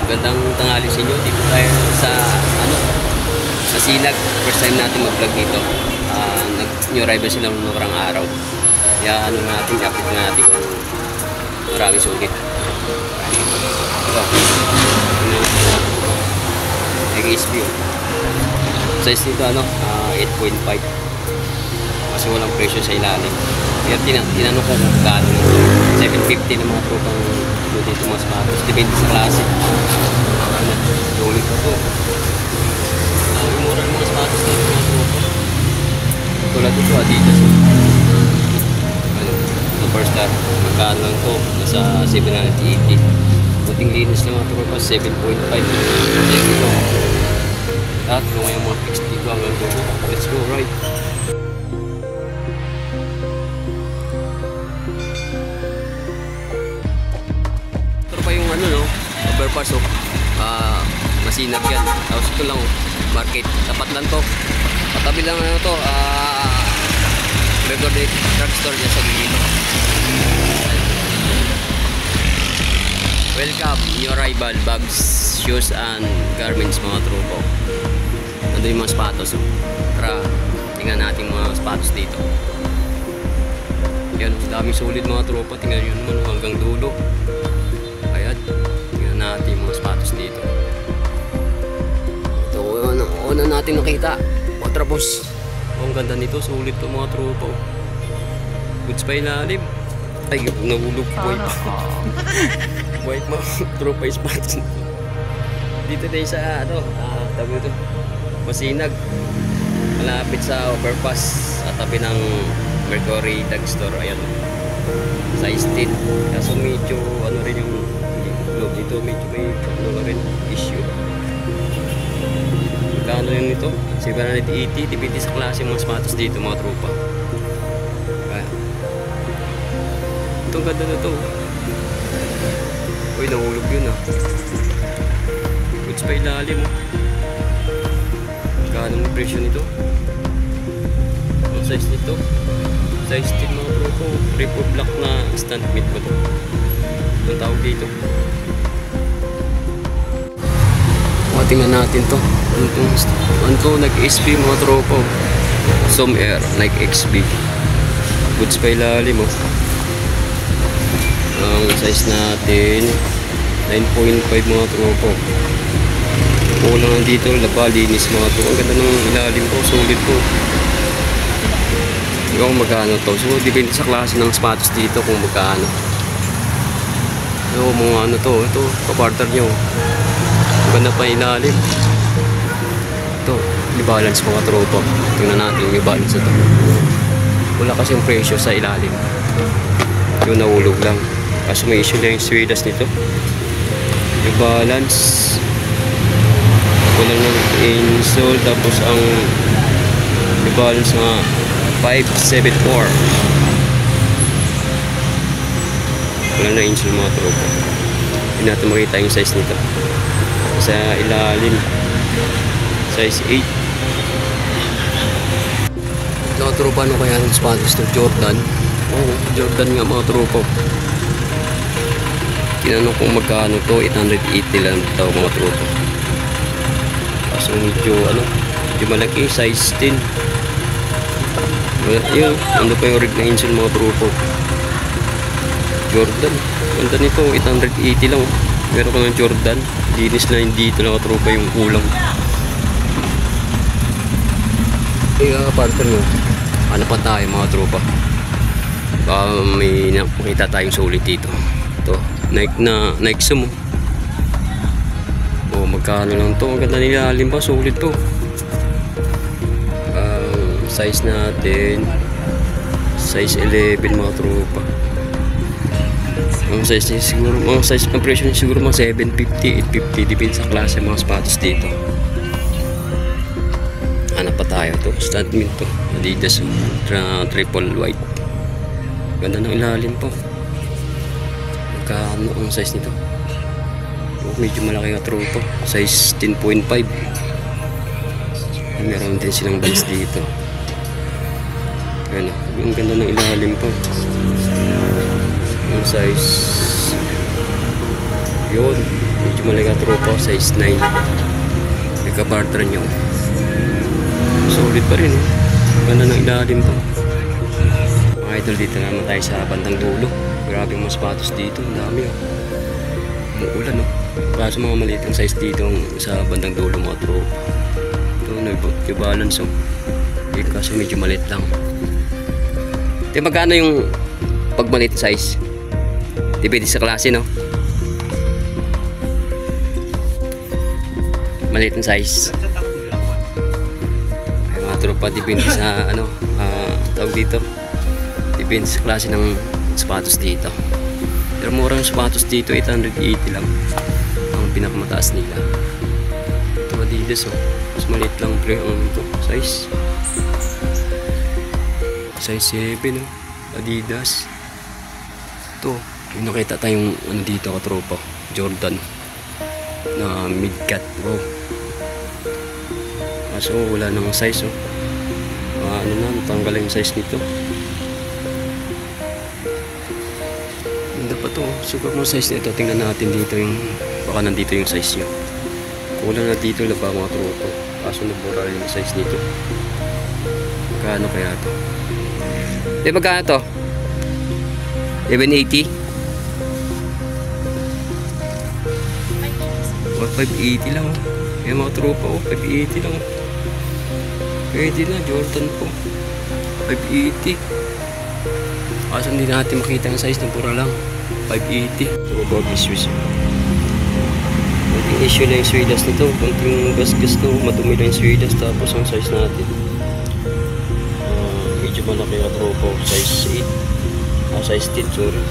Gandang tanghali sa inyo. Dito tayo sa sa Sinag. First time natin mag-vlog dito. Nag-new arrival sila noong nakarang araw. Kaya natin, update natin kung maraming sulit. Ito. Nag-SB. Size nito 8.5. Kasi walang presyo sa ilalim. Kaya tinanong ko kung kano 750 ng mga tropang dito mas matos. Depende sa klase. Sulit ko to. Yung mura ng mga sapatos dito mga tropa. Tulad ito Adidas. Superstar. Magkano lang to? Nasa 780. Puting linis lang mga tropa. 7.5. At ngayon mga fixed dito hanggang dito. Let's go right. Yung overpass masinag yan. Tapos ito lang market, tapat lang to, katabi lang to regular drugstore dyan sa gilid. Welcome, new arrival, bags, shoes and garments mga tropo. Nandun yung mga sapatos tara tingnan natin mga sapatos dito. Yan, daming sulit mga tropa. Tingnan nyo naman hanggang dulo. Tingnan natin yung mga sapatos dito. Ito, una natin nakita Watrapos. Ang ganda nito, sulit to mga tropa. Goods pa ilalim. Ay, nahulog po ito. White mga tropa yung sapatos. Dito tayo sa tabi ito Masinag, malapit sa overpass sa tabi ng Mercury Drugstore. Ayan, size 10. Kaso medyo rin yung loob dito, medyo may rin issue. Magkano yun ito? 780. Depende sa klase mga sapatos dito mga tropa. Itong ganda na ito. Uy, nahulog yun Goods pa ilalim Magkano ang presyo nito? Ang size nito size 10 mga tropa. Triple black na stand mid ba ito? Itong tawag dito. Tingnan natin to. Ano to? Nag-SB mga tropa. Some Air, Nike XB. Goods pa ilalim Ang size natin 9.5 mga tropa. Kulang lang dito, laba, linis mga tropa. Ang ganda ng ilalim ko, sulit ko. Hindi ko magkano to. So depende sa klase ng sapatos dito kung magkano. Ito mga ito kapartner nyo. Ganda pa ilalim. Ito, i-balance mga tropa. Tingnan natin yung i-balance ito. Wala kasi yung presyo sa ilalim. Yung nahulog lang. Kaso may issue lang yung swedas nito. I-balance. Wala nang install. Tapos ang i-balance nga 574. Wala na install mga tropa. Hindi natin makita yung size nito. Sa ilalim size 8. Mga tropa, ano kaya ng sapatos to? Jordan. Jordan nga mga tropa. Tinanong kung magkano to. 880 lang ito mga tropa. Kaso medyo medyo malaki, size 10. Yun, ano pa yung rig na insole mga tropa. Jordan, ganda nito, 880 lang. Meron ka ng Jordan, linis na hindi dito nakatropa yung kulang. Partner mo, ano pa tayo mga tropa? Baka may makita tayong sulit dito. Ito, Nike Zoom. Magkano lang to? Ang ganda nilalim pa, sulit to. Size natin size 11 mga tropa. Ang size niya siguro, mga size ng presyo niya siguro mga 750, 850, depende sa klase mga sapatos dito. Hanap pa tayo to, stand mid to, Adidas triple white. Ganda ng ilalim po. Magkano ang size nito? Medyo malaki nga tropa, size 10.5. Meron din silang bands dito. Ano, yung ganda ng ilalim po. Yung size yun Medyo malaki tropa, size 9. Nagka-barter nyo. Solid pa rin eh. Ganda ng ilalim to. Mga idol, dito naman tayo sa bandang dulo. Grabe yung mga sapatos dito. Ang dami oh. Umuulan oh. Kaso mga maliit ang size dito sa bandang dulo mga tropa. Ito, nag-balance oh. Kasi medyo maliit lang. Ito, magkano yung pag maliit size? Depende sa klase no? Maliit ang size. Ay, mga tropa, depende sa ano, tawag dito. Depende sa klase ng sapatos dito. Pero murang sapatos dito, 880 lang ang pinakamataas nila. Ito Adidas oh. Mas maliit lang pre ang ito size. Size 7 oh. Adidas. Ito, yung nakita tayong ano dito katropa, Jordan na mid-cut. Wow. Kaso wala nang size oh. Ano na, natanggal yung size nito. Ganda pa to. Siguro mo size nito. Tingnan natin dito yung, baka nandito yung size nyo. Kulang na dito laba mga tropa. Kaso nabura yung size nito. Magkano kaya to? Di magkano to? 1180? 580 lang oh. Kaya mga tropa oh, 580 lang oh. Pwede na, Jordan po 580. Kaso hindi natin makita ang size ng pura lang 580. Ito ba issues? Kunting issue lang yung swedas nito. Kunting gasgas to, madumi lang yung swedas. Tapos ang size natin medyo malaki ka tropa, size 8. Size 10, sorry.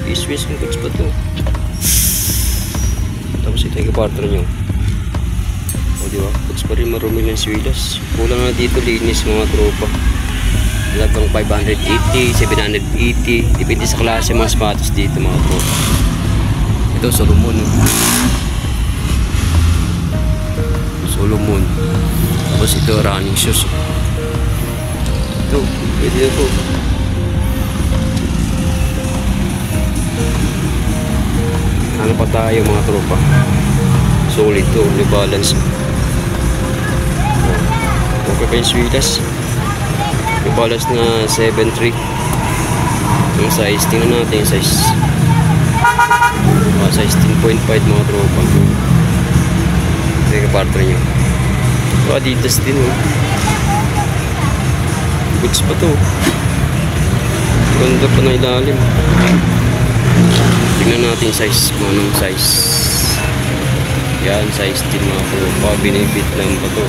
Issues yung goods pa to. Tapos ito yung partner nyo. O diba? Goods pa rin, marumi lang yung swedas. Kulang na dito linis mga tropa. Lagang 580, 780. Depende sa klase mga sapatos dito mga tropa. Ito Solomon. Solomon. Tapos ito running shoes. Ito, pwede na po. Ano pa tayo mga tropa? Solid to, may balance. Okay pa yung sweetas. May balance na 7.3. Yung size, tingnan natin yung size. Size 10.5 mga tropa. Ito yung partner nyo. Ito Adidas din oh. Goods pa to. Ganda pa na ilalim. Tingnan natin size, manong size. Yan, size 10 mga tropa. Binibit lang pa to.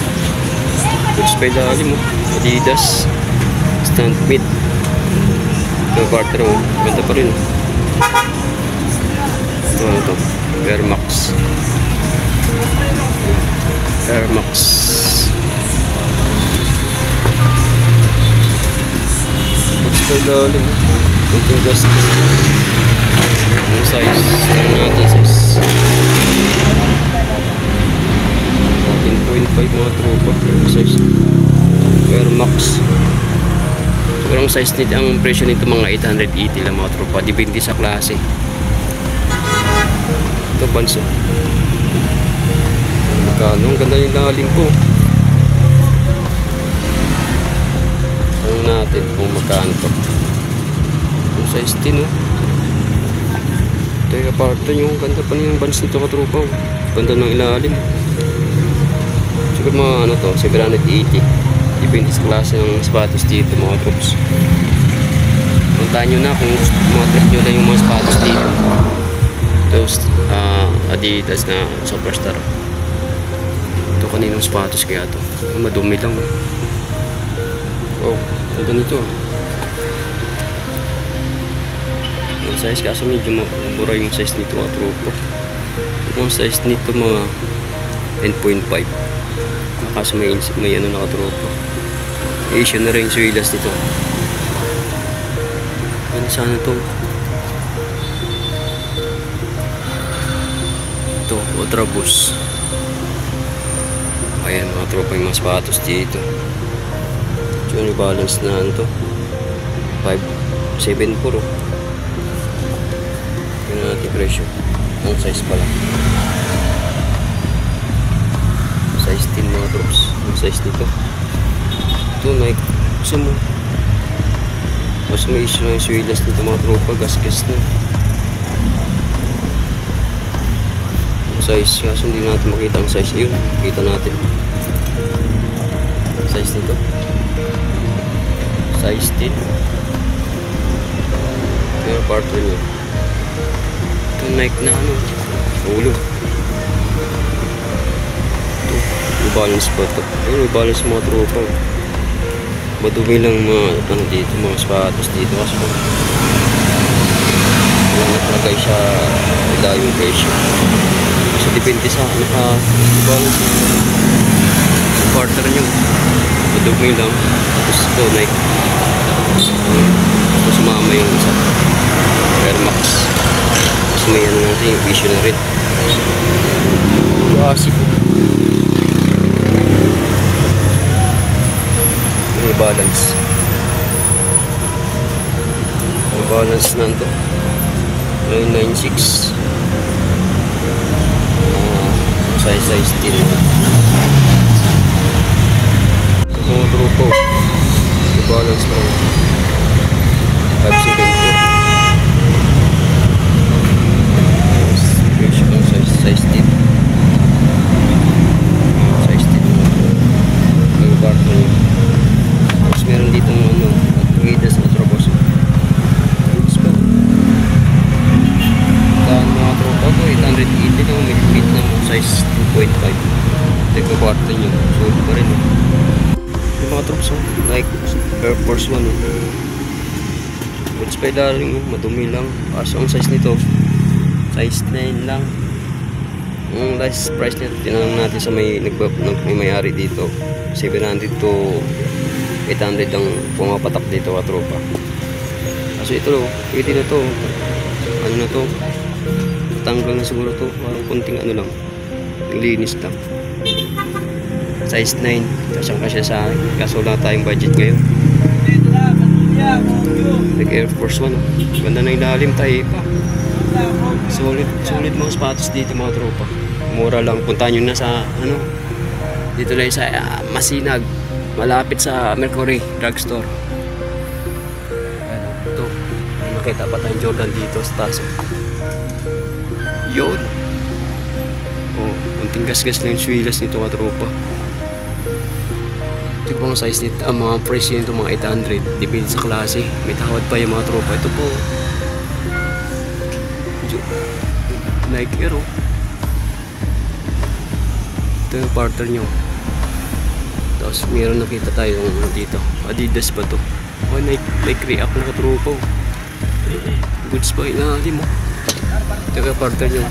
Goods pa ilalim oh. Adidas stand mid. Ito partner oh. Ganda pa rin oh. Ito ano to? Air Max. Air Max. Goods pa ilalim oh. Ito gas. Yung size. Tingnan natin size 10.5 mga tropa. Size Air Max. Siguro ang size nito, ang presyo nito mga 880 lang mga tropa. Depende sa klase. Ito banso. Magkano? Ang ganda yung lalim po. Tanong natin kung magkano to. Yung size 10 oh. Ito yung aparto nyo. Ganda pa yung banso nito mga tropa. Ganda ng ilalim. Siguro mga ano to, 780. Depende sa klase ng sapatos dito mga troops. Puntahan nyo na kung mga trip nyo lang yung mga sapatos dito. Those Adidas na Superstar. Ito kaninong sapatos kaya to. Madumi lang. Oh, ang ganito. Ang size kaso medyo mura yung size nito mga tropa. Yung size nito mga 10.5. Kaso may ano nakatropa. Asian na rin yung swilas nito. Ano sana to? Ito, Ultraboost. Ayan mga tropa yung mga sapatos dito. Ito yung balance na ano to? 5.7 puro. Tingnan natin presyo. Ang size pala. troops. Ang size nito. Ito, Nike. Gusto mo. Mas may issue na yung swilas nito mga tropa. Gasgas na. Ang size. Kaso hindi natin makita ang size. Yun. Kita natin. Size nito. Size 10. Pero partner nyo. Ito Nike na ano. Ulo. Ito. May balance pa ito. Ayun, may balance mga tropa. Madumi lang mga ano dito, mga sapatos dito. Kasi wala nakalagay sa layo presyo. So depende sa balance yung partner nyo. Madumi lang. Tapos ito Nike. Tapos sumama yung isa Air Max. Tapos may ano natin yung vision na rin. Classic. May balance. May balance na ito. 996. Size 10. Mga grupo. May balance na ito. 574. Size 10. Size 10. Ang barto niya. Tapos meron dito ano, Adidas na trapos. Taan mga tropa ko, 880 na umilipit na size 2.5. Ito yung kwarto nyo. Solid pa rin. Yung mga trops like Air Force 1. Goods by darling, madumi lang. Kaso ang size nito, size 9 lang. Ang last price nito, tinanong natin sa may may-ari dito. 700 to 800 ang pumapatak dito ka tropa. Kaso ito, pwede na to. Ano na to? Tanggal na siguro to. Parang kunting ano lang. Linis lang. Size 9. Kasyang-kasya sa akin. Kaso wala tayong budget ngayon. Like Air Force 1. Ganda na ilalim tayo pa. Solid mga sapatos dito mga tropa. Mura lang. Puntahan nyo na sa ano. Dito lang sa Masinag. Malapit sa Mercury Drugstore. Ito. Nakita pa tayong Jordan dito sa taas. Yun. Oh, kunting gasgas na yung swilas nito mga tropa. Ito po ang size nito. Ang mga price nito mga 800. Depende sa klase. May tawad pa yung mga tropa. Ito po. Nike Air. Ito yung partner nyo. Tapos meron nakita tayo dito. Adidas ba to? Oh, Nike React na katropa. Goods pa ilalim mo. Ito yung partner nyo.